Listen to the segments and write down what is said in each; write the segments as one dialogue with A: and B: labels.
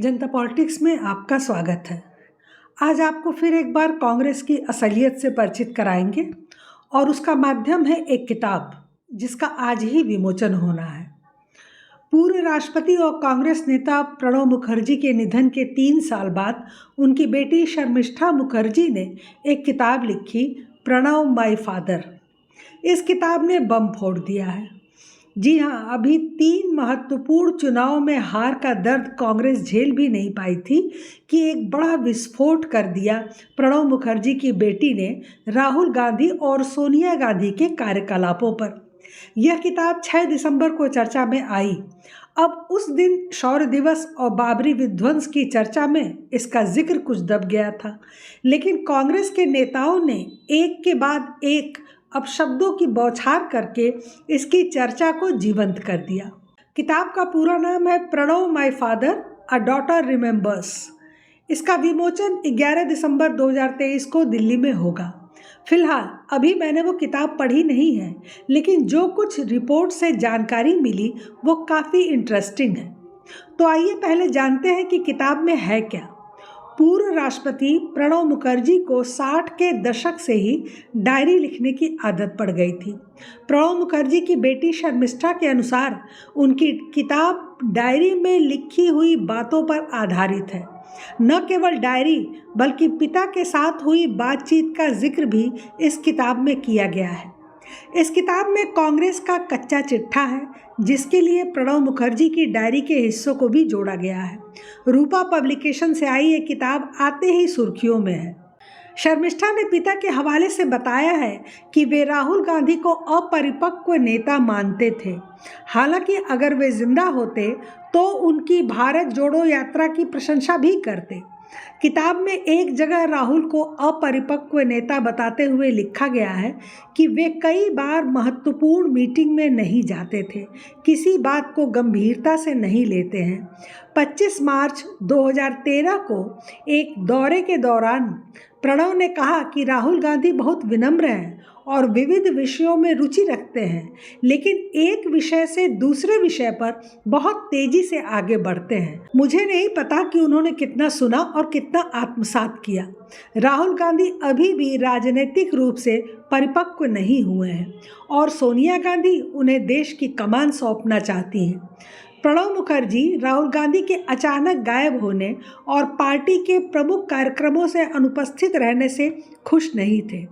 A: जनता politics में आपका स्वागत है। आज आपको फिर एक बार कांग्रेस की असलियत से परिचित कराएंगे और उसका माध्यम है एक किताब जिसका आज ही विमोचन होना है। पूर्व राष्ट्रपति और कांग्रेस नेता प्रणब मुखर्जी के निधन के 3 साल बाद उनकी बेटी शर्मिष्ठा मुखर्जी ने एक किताब लिखी, प्रणब माय फादर। इस किताब ने बम फोड़ दिया है। जी हाँ, अभी 3 महत्वपूर्ण चुनाव में हार का दर्द कांग्रेस झेल भी नहीं पाई थी कि एक बड़ा विस्फोट कर दिया प्रणब मुखर्जी की बेटी ने राहुल गांधी और सोनिया गांधी के कार्यकलापों पर। यह किताब 6 दिसंबर को चर्चा में आई। अब उस दिन शौर्य दिवस और बाबरी विध्वंस की चर्चा में इसका जिक्र कुछ दब गया था, लेकिन कांग्रेस के नेताओं ने एक के बाद एक अपशब्दों की बौछार करके इसकी चर्चा को जीवंत कर दिया। किताब का पूरा नाम है Pranab my father, a daughter remembers. इसका विमोचन 11 दिसंबर 2023 को दिल्ली में होगा। फिलहाल अभी मैंने वो किताब पढ़ी नहीं है, लेकिन जो कुछ रिपोर्ट से जानकारी मिली वो काफ़ी इंटरेस्टिंग है। तो आइए पहले जानते हैं कि किताब में है क्या। पूर्व राष्ट्रपति प्रणब मुखर्जी को 60 के दशक से ही डायरी लिखने की आदत पड़ गई थी। प्रणब मुखर्जी की बेटी शर्मिष्ठा के अनुसार उनकी किताब डायरी में लिखी हुई बातों पर आधारित है। न केवल डायरी बल्कि पिता के साथ हुई बातचीत का जिक्र भी इस किताब में किया गया है। इस किताब में कांग्रेस का कच्चा चिट्ठा है, जिसके लिए प्रणब मुखर्जी की डायरी के हिस्सों को भी जोड़ा गया है। रूपा पब्लिकेशन से आई ये किताब आते ही सुर्खियों में है। शर्मिष्ठा ने पिता के हवाले से बताया है कि वे राहुल गांधी को अपरिपक्व नेता मानते थे। हालांकि अगर वे जिंदा होते तो उनकी भारत जोड़ो यात्रा की प्रशंसा भी करते। किताब में एक जगह राहुल को अपरिपक्व नेता बताते हुए लिखा गया है कि वे कई बार महत्वपूर्ण मीटिंग में नहीं जाते थे, किसी बात को गंभीरता से नहीं लेते हैं। 25 मार्च 2013 को एक दौरे के दौरान प्रणब ने कहा कि राहुल गांधी बहुत विनम्र हैं और विविध विषयों में रुचि रखते हैं, लेकिन एक विषय से दूसरे विषय पर बहुत तेजी से आगे बढ़ते हैं। मुझे नहीं पता कि उन्होंने कितना सुना और कितना आत्मसात किया। राहुल गांधी अभी भी राजनीतिक रूप से परिपक्व नहीं हुए हैं और सोनिया गांधी उन्हें देश की कमान सौंपना चाहती हैं। प्रणब मुखर्जी राहुल गांधी के अचानक गायब होने और पार्टी के प्रमुख कार्यक्रमों से अनुपस्थित रहने से खुश नहीं थे।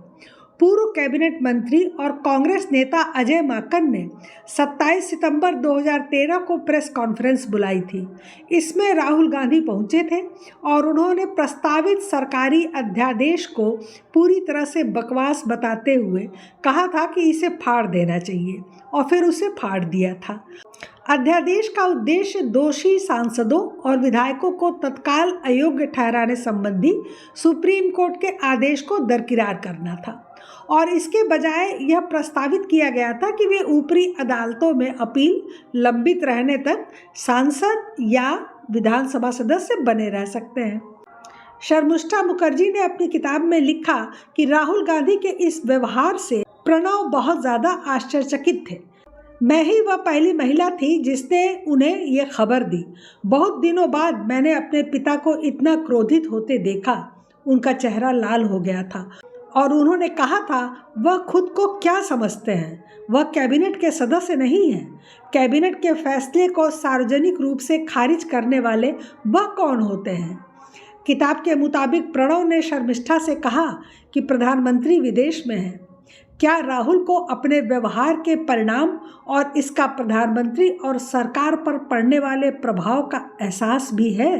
A: पूर्व कैबिनेट मंत्री और कांग्रेस नेता अजय माकन ने 27 सितंबर 2013 को प्रेस कॉन्फ्रेंस बुलाई थी। इसमें राहुल गांधी पहुंचे थे और उन्होंने प्रस्तावित सरकारी अध्यादेश को पूरी तरह से बकवास बताते हुए कहा था कि इसे फाड़ देना चाहिए, और फिर उसे फाड़ दिया था। अध्यादेश का उद्देश्य दोषी सांसदों और विधायकों को तत्काल अयोग्य ठहराने संबंधी सुप्रीम कोर्ट के आदेश को दरकिरार करना था, और इसके बजाय यह प्रस्तावित किया गया था कि वे ऊपरी अदालतों में अपील लंबित रहने तक सांसद या विधानसभा सदस्य बने रह सकते हैं। शर्मिष्ठा मुखर्जी ने अपनी किताब में लिखा कि राहुल गांधी के इस व्यवहार से प्रणब बहुत ज़्यादा आश्चर्यचकित थे। मैं ही वह पहली महिला थी जिसने उन्हें यह खबर दी। बहुत दिनों बाद मैंने अपने पिता को इतना क्रोधित होते देखा। उनका चेहरा लाल हो गया था और उन्होंने कहा था वह खुद को क्या समझते हैं, वह कैबिनेट के सदस्य नहीं हैं। कैबिनेट के फैसले को सार्वजनिक रूप से खारिज करने वाले वह कौन होते हैं। किताब के मुताबिक प्रणब ने शर्मिष्ठा से कहा कि प्रधानमंत्री विदेश में हैं। क्या राहुल को अपने व्यवहार के परिणाम और इसका प्रधानमंत्री और सरकार पर पड़ने वाले प्रभाव का एहसास भी है?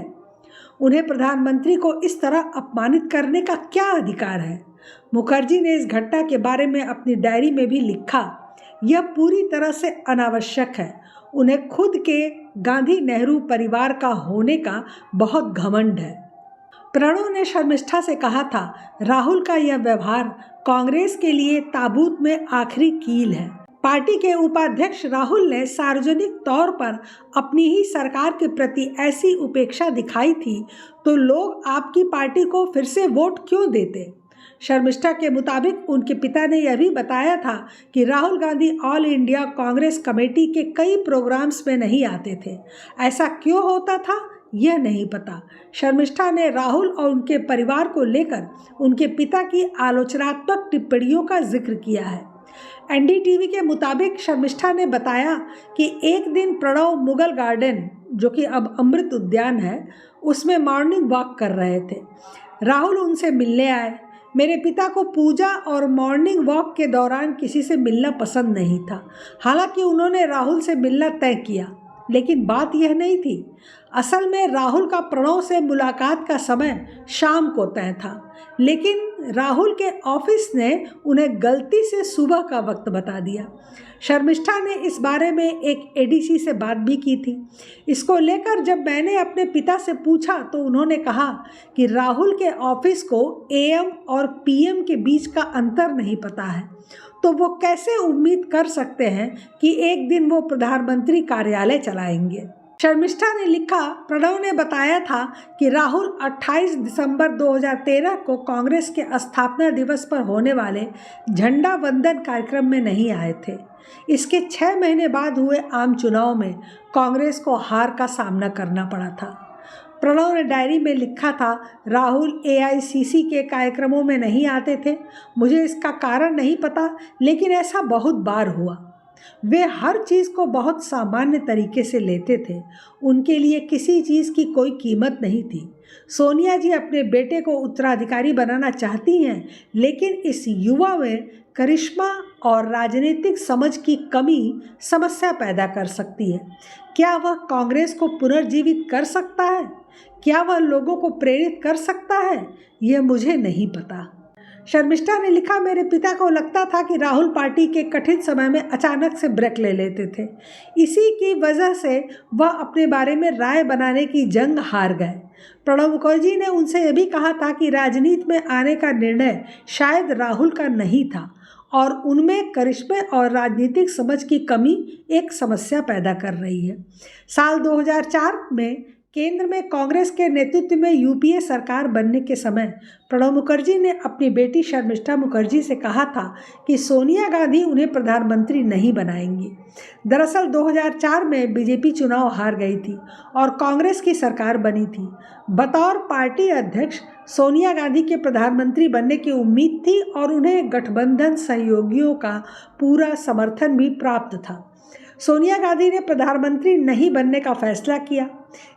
A: उन्हें प्रधानमंत्री को इस तरह अपमानित करने का क्या अधिकार है? मुखर्जी ने इस घटना के बारे में अपनी डायरी में भी लिखा, यह पूरी तरह से अनावश्यक है। उन्हें खुद के गांधी नेहरू परिवार का होने का बहुत घमंड है। प्रणब ने शर्मिष्ठा से कहा था, राहुल का यह व्यवहार कांग्रेस के लिए ताबूत में आखिरी कील है। पार्टी के उपाध्यक्ष राहुल ने सार्वजनिक तौर पर अपनी ही सरकार के प्रति ऐसी उपेक्षा दिखाई थी, तो लोग आपकी पार्टी को फिर से वोट क्यों देते? शर्मिष्ठा के मुताबिक उनके पिता ने यह भी बताया था कि Rahul Gandhi all India Congress committee के कई प्रोग्राम्स में नहीं आते थे। ऐसा क्यों होता था यह नहीं पता। शर्मिष्ठा ने राहुल और उनके परिवार को लेकर उनके पिता की आलोचनात्मक टिप्पणियों का जिक्र किया है। एनडीटीवी के मुताबिक शर्मिष्ठा ने बताया कि एक दिन प्रणव मुगल गार्डन, जो कि अब अमृत उद्यान है, उसमें मॉर्निंग वॉक कर रहे थे। राहुल उनसे मिलने आए। मेरे पिता को पूजा और मॉर्निंग वॉक के दौरान किसी से मिलना पसंद नहीं था। हालांकि उन्होंने राहुल से मिलना तय किया, लेकिन बात यह नहीं थी। असल में राहुल का प्रणव से मुलाकात का समय शाम को तय था, लेकिन राहुल के ऑफिस ने उन्हें गलती से सुबह का वक्त बता दिया। शर्मिष्ठा ने इस बारे में एक एडीसी से बात भी की थी। इसको लेकर जब मैंने अपने पिता से पूछा तो उन्होंने कहा कि राहुल के ऑफिस को एएम और पीएम के बीच का अंतर नहीं पता है, तो वो कैसे उम्मीद कर सकते हैं कि एक दिन वो प्रधानमंत्री कार्यालय चलाएंगे। शर्मिष्ठा ने लिखा, प्रणव ने बताया था कि राहुल 28 दिसंबर 2013 को कांग्रेस के स्थापना दिवस पर होने वाले झंडा वंदन कार्यक्रम में नहीं आए थे। इसके 6 महीने बाद हुए आम चुनाव में कांग्रेस को हार का सामना करना पड़ा था। प्रणव ने डायरी में लिखा था, राहुल एआईसीसी के कार्यक्रमों में नहीं आते थे। मुझे इसका कारण नहीं पता, लेकिन ऐसा बहुत बार हुआ। वे हर चीज़ को बहुत सामान्य तरीके से लेते थे। उनके लिए किसी चीज़ की कोई कीमत नहीं थी। सोनिया जी अपने बेटे को उत्तराधिकारी बनाना चाहती हैं, लेकिन इस युवा में करिश्मा और राजनीतिक समझ की कमी समस्या पैदा कर सकती है। क्या वह कांग्रेस को पुनर्जीवित कर सकता है? क्या वह लोगों को प्रेरित कर सकता है? यह मुझे नहीं पता। शर्मिष्ठा ने लिखा, मेरे पिता को लगता था कि राहुल पार्टी के कठिन समय में अचानक से ब्रेक ले लेते थे। इसी की वजह से वह अपने बारे में राय बनाने की जंग हार गए। प्रणब मुखर्जी ने उनसे यह भी कहा था कि राजनीति में आने का निर्णय शायद राहुल का नहीं था और उनमें करिश्मे और राजनीतिक समझ की कमी एक समस्या पैदा कर रही है। साल 2004 में केंद्र में कांग्रेस के नेतृत्व में यूपीए सरकार बनने के समय प्रणब मुखर्जी ने अपनी बेटी शर्मिष्ठा मुखर्जी से कहा था कि सोनिया गांधी उन्हें प्रधानमंत्री नहीं बनाएंगी। दरअसल 2004 में बीजेपी चुनाव हार गई थी और कांग्रेस की सरकार बनी थी। बतौर पार्टी अध्यक्ष सोनिया गांधी के प्रधानमंत्री बनने की उम्मीद थी और उन्हें गठबंधन सहयोगियों का पूरा समर्थन भी प्राप्त था। सोनिया गांधी ने प्रधानमंत्री नहीं बनने का फैसला किया।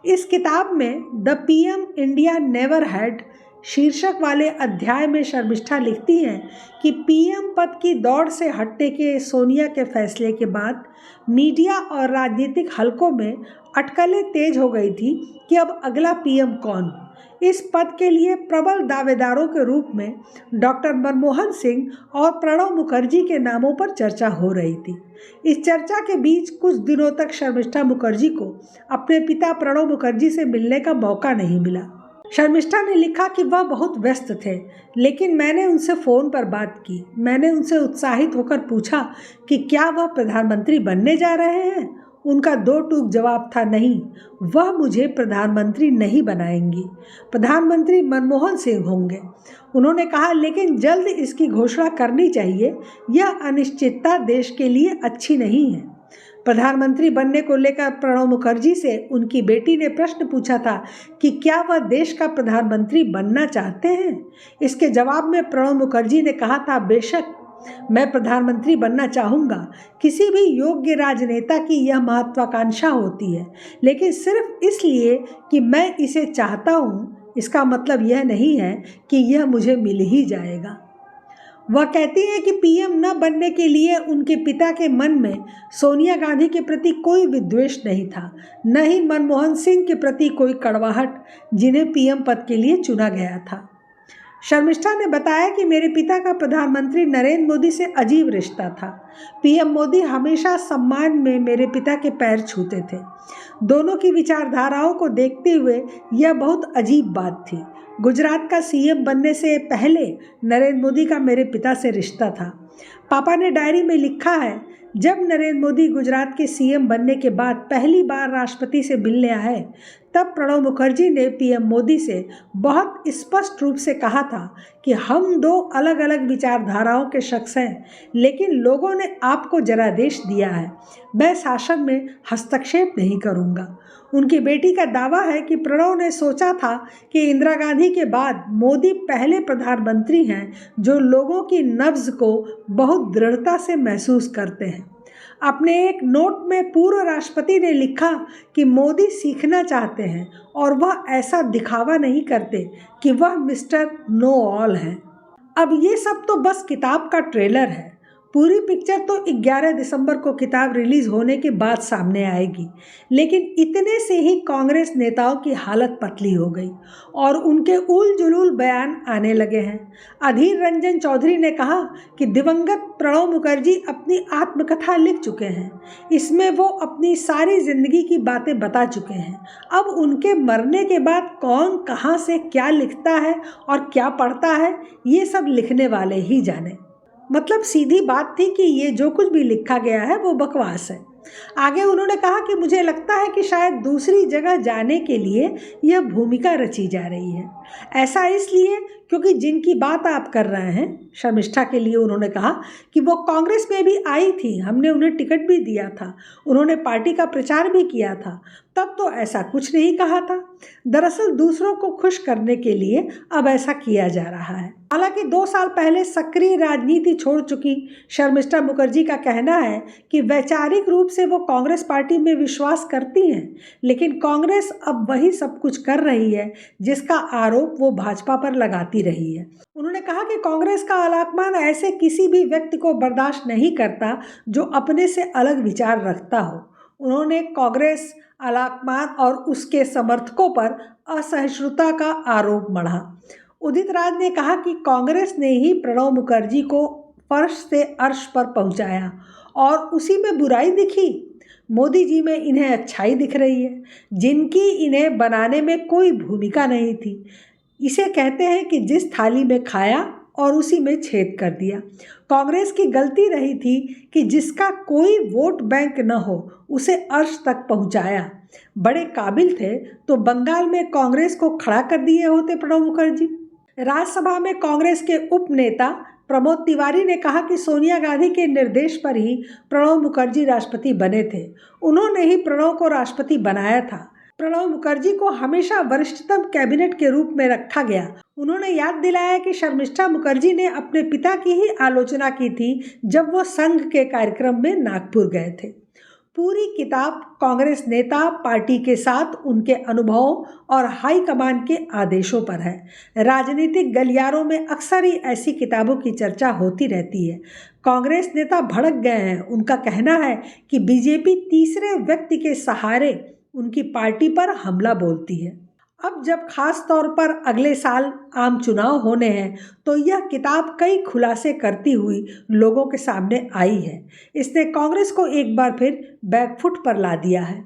A: इस किताब में the PM India never had शीर्षक वाले अध्याय में शर्मिष्ठा लिखती हैं कि पीएम पद की दौड़ से हटने के सोनिया के फैसले के बाद मीडिया और राजनीतिक हलकों में अटकलें तेज हो गई थी कि अब अगला पीएम कौन। इस पद के लिए प्रबल दावेदारों के रूप में डॉक्टर मनमोहन सिंह और प्रणब मुखर्जी के नामों पर चर्चा हो रही थी। इस चर्चा के बीच कुछ दिनों तक शर्मिष्ठा मुखर्जी को अपने पिता प्रणब मुखर्जी से मिलने का मौका नहीं मिला। शर्मिष्ठा ने लिखा कि वह बहुत व्यस्त थे, लेकिन मैंने उनसे फ़ोन पर बात की। मैंने उनसे उत्साहित होकर पूछा कि क्या वह प्रधानमंत्री बनने जा रहे हैं। उनका दो टूक जवाब था, नहीं, वह मुझे प्रधानमंत्री नहीं बनाएंगी, प्रधानमंत्री मनमोहन सिंह होंगे। उन्होंने कहा, लेकिन जल्द इसकी घोषणा करनी चाहिए, यह अनिश्चितता देश के लिए अच्छी नहीं है। प्रधानमंत्री बनने को लेकर प्रणब मुखर्जी से उनकी बेटी ने प्रश्न पूछा था कि क्या वह देश का प्रधानमंत्री बनना चाहते हैं। इसके जवाब में प्रणब मुखर्जी ने कहा था, बेशक मैं प्रधानमंत्री बनना चाहूँगा। किसी भी योग्य राजनेता की यह महत्वाकांक्षा होती है, लेकिन सिर्फ इसलिए कि मैं इसे चाहता हूँ, इसका मतलब यह नहीं है कि यह मुझे मिल ही जाएगा। वह कहती हैं कि पीएम न बनने के लिए उनके पिता के मन में सोनिया गांधी के प्रति कोई विद्वेष नहीं था, न ही मनमोहन सिंह के प्रति कोई कड़वाहट, जिन्हें पीएम पद के लिए चुना गया था। शर्मिष्ठा ने बताया कि मेरे पिता का प्रधानमंत्री नरेंद्र मोदी से अजीब रिश्ता था। पीएम मोदी हमेशा सम्मान में मेरे पिता के पैर छूते थे। दोनों की विचारधाराओं को देखते हुए यह बहुत अजीब बात थी। गुजरात का सीएम बनने से पहले नरेंद्र मोदी का मेरे पिता से रिश्ता था। पापा ने डायरी में लिखा है, जब नरेंद्र मोदी गुजरात के सीएम बनने के बाद पहली बार राष्ट्रपति से मिलने आए, तब प्रणब मुखर्जी ने पीएम मोदी से बहुत स्पष्ट रूप से कहा था कि हम दो अलग अलग विचारधाराओं के शख्स हैं, लेकिन लोगों ने आपको जनादेश दिया है, मैं शासन में हस्तक्षेप नहीं करूंगा। उनकी बेटी का दावा है कि प्रणव ने सोचा था कि इंदिरा गांधी के बाद मोदी पहले प्रधानमंत्री हैं जो लोगों की नब्ज को बहुत दृढ़ता से महसूस करते हैं। अपने एक नोट में पूर्व राष्ट्रपति ने लिखा कि मोदी सीखना चाहते हैं और वह ऐसा दिखावा नहीं करते कि वह मिस्टर नो ऑल हैं। अब ये सब तो बस किताब का ट्रेलर है। पूरी पिक्चर तो 11 दिसंबर को किताब रिलीज होने के बाद सामने आएगी, लेकिन इतने से ही कांग्रेस नेताओं की हालत पतली हो गई और उनके उल जुलूल बयान आने लगे हैं। अधीर रंजन चौधरी ने कहा कि दिवंगत प्रणब मुखर्जी अपनी आत्मकथा लिख चुके हैं। इसमें वो अपनी सारी जिंदगी की बातें बता चुके हैं। अब उनके मरने के बाद कौन कहाँ से क्या लिखता है और क्या पढ़ता है, ये सब लिखने वाले ही जाने। मतलब सीधी बात थी कि ये जो कुछ भी लिखा गया है वो बकवास है। आगे उन्होंने कहा कि मुझे लगता है कि शायद दूसरी जगह जाने के लिए यह भूमिका रची जा रही है। ऐसा इसलिए क्योंकि जिनकी बात आप कर रहे हैं, शर्मिष्ठा के लिए उन्होंने कहा कि वो कांग्रेस में भी आई थी, हमने उन्हें टिकट भी दिया था, उन्होंने पार्टी का प्रचार भी किया था, तब तो ऐसा कुछ नहीं कहा था। दरअसल दूसरों को खुश करने के लिए अब ऐसा किया जा रहा है। हालांकि 2 साल पहले सक्रिय राजनीति छोड़ चुकी शर्मिष्ठा मुखर्जी का कहना है कि वैचारिक रूप से वो कांग्रेस पार्टी में विश्वास करती हैं, लेकिन कांग्रेस अब वही सब कुछ कर रही है जिसका आरोप वो भाजपा पर लगाती रही है। उन्होंने कहा कि कांग्रेस का आलाकमान ऐसे किसी भी व्यक्ति को बर्दाश्त नहीं करता जो अपने से अलग विचार रखता हो। उन्होंने कांग्रेस आलाकमान और उसके समर्थकों पर असहिष्णुता का आरोप मढ़ा। उदित राज ने कहा कि कांग्रेस ने ही प्रणब मुखर्जी को फर्श से अर्श पर पहुंचाया और उसी में बुराई दिखी। मोदी जी में इन्हें अच्छाई दिख रही है, जिनकी इन्हें बनाने में कोई भूमिका नहीं थी। इसे कहते हैं कि जिस थाली में खाया और उसी में छेद कर दिया। कांग्रेस की गलती रही थी कि जिसका कोई वोट बैंक न हो उसे अर्श तक पहुंचाया। बड़े काबिल थे तो बंगाल में कांग्रेस को खड़ा कर दिए होते प्रणब मुखर्जी। राज्यसभा में कांग्रेस के उप नेता प्रमोद तिवारी ने कहा कि सोनिया गांधी के निर्देश पर ही प्रणब मुखर्जी राष्ट्रपति बने थे। उन्होंने ही प्रणब को राष्ट्रपति बनाया था। प्रणब मुखर्जी को हमेशा वरिष्ठतम कैबिनेट के रूप में रखा गया। उन्होंने याद दिलाया कि शर्मिष्ठा मुखर्जी ने अपने पिता की ही आलोचना की थी जब वो संघ के कार्यक्रम में नागपुर गए थे। पूरी किताब कांग्रेस नेता पार्टी के साथ उनके अनुभवों और हाईकमान के आदेशों पर है। राजनीतिक गलियारों में अक्सर ही ऐसी किताबों की चर्चा होती रहती है। कांग्रेस नेता भड़क गए हैं। उनका कहना है कि बीजेपी तीसरे व्यक्ति के सहारे उनकी पार्टी पर हमला बोलती है। अब जब खास तौर पर अगले साल आम चुनाव होने हैं तो यह किताब कई खुलासे करती हुई लोगों के सामने आई है। इसने कांग्रेस को एक बार फिर बैकफुट पर ला दिया है।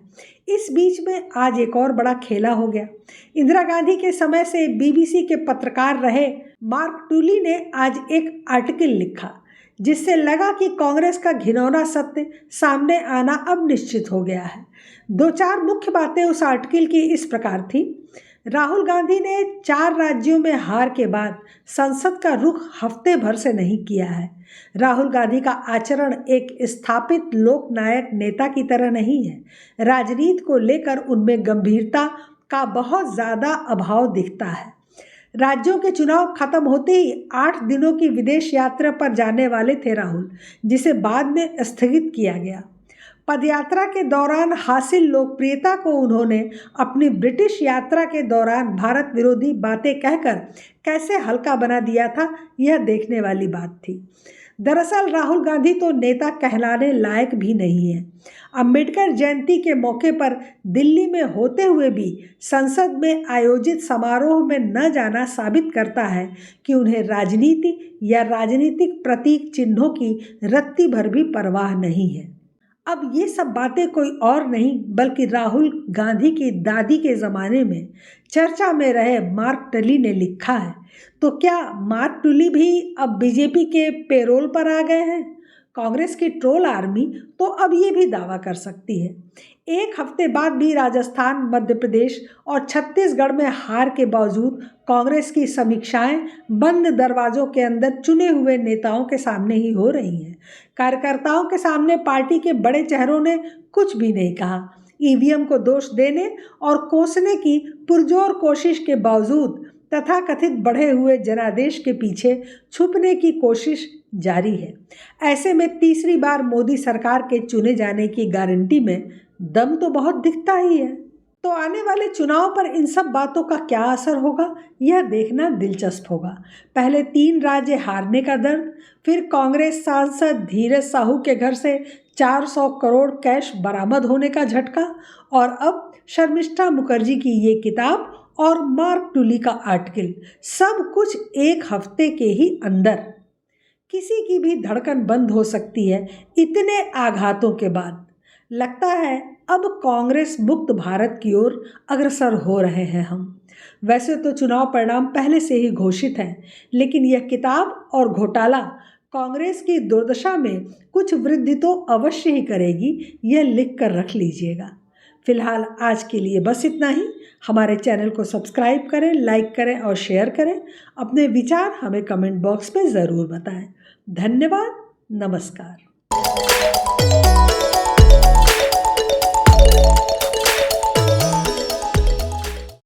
A: इस बीच में आज एक और बड़ा खेला हो गया। इंदिरा गांधी के समय से बीबीसी के पत्रकार रहे मार्क टूली ने आज एक आर्टिकल लिखा जिससे लगा कि कांग्रेस का घिनौना सत्य सामने आना अब निश्चित हो गया है। 2-4 मुख्य बातें उस आर्टिकल की इस प्रकार थी। राहुल गांधी ने 4 राज्यों में हार के बाद संसद का रुख हफ्ते भर से नहीं किया है। राहुल गांधी का आचरण एक स्थापित लोकनायक नेता की तरह नहीं है। राजनीति को लेकर उनमें गंभीरता का बहुत ज़्यादा अभाव दिखता है। राज्यों के चुनाव खत्म होते ही 8 दिनों की विदेश यात्रा पर जाने वाले थे राहुल, जिसे बाद में स्थगित किया गया। पदयात्रा के दौरान हासिल लोकप्रियता को उन्होंने अपनी ब्रिटिश यात्रा के दौरान भारत विरोधी बातें कहकर कैसे हल्का बना दिया था, यह देखने वाली बात थी। दरअसल राहुल गांधी तो नेता कहलाने लायक भी नहीं है। अंबेडकर जयंती के मौके पर दिल्ली में होते हुए भी संसद में आयोजित समारोह में न जाना साबित करता है कि उन्हें राजनीति या राजनीतिक प्रतीक चिन्हों की रत्ती भर भी परवाह नहीं है। अब ये सब बातें कोई और नहीं बल्कि राहुल गांधी की दादी के ज़माने में चर्चा में रहे मार्क टली ने लिखा है। तो क्या मार्क टली भी अब बीजेपी के पेरोल पर आ गए हैं? कांग्रेस की ट्रोल आर्मी तो अब ये भी दावा कर सकती है। एक हफ्ते बाद भी राजस्थान, मध्य प्रदेश और छत्तीसगढ़ में हार के बावजूद कांग्रेस की समीक्षाएं बंद दरवाजों के अंदर चुने हुए नेताओं के सामने ही हो रही हैं। कार्यकर्ताओं के सामने पार्टी के बड़े चेहरों ने कुछ भी नहीं कहा। ईवीएम को दोष देने और कोसने की पुरजोर कोशिश के बावजूद तथाकथित बढ़े हुए जनादेश के पीछे छुपने की कोशिश जारी है। ऐसे में तीसरी बार मोदी सरकार के चुने जाने की गारंटी में दम तो बहुत दिखता ही है। तो आने वाले चुनाव पर इन सब बातों का क्या असर होगा, यह देखना दिलचस्प होगा। पहले 3 राज्य हारने का दर्द, फिर कांग्रेस सांसद धीरज साहू के घर से 400 करोड़ कैश बरामद होने का झटका, और अब शर्मिष्ठा मुखर्जी की ये किताब और मार्क टुली का आर्टिकल, सब कुछ एक हफ्ते के ही अंदर। किसी की भी धड़कन बंद हो सकती है इतने आघातों के बाद। लगता है अब कांग्रेस मुक्त भारत की ओर अग्रसर हो रहे हैं हम। वैसे तो चुनाव परिणाम पहले से ही घोषित हैं, लेकिन यह किताब और घोटाला कांग्रेस की दुर्दशा में कुछ वृद्धि तो अवश्य ही करेगी, यह लिख कर रख लीजिएगा। फिलहाल आज के लिए बस इतना ही। हमारे चैनल को सब्सक्राइब करें, लाइक करें और शेयर करें। अपने विचार हमें कमेंट बॉक्स में ज़रूर बताएं। धन्यवाद। नमस्कार।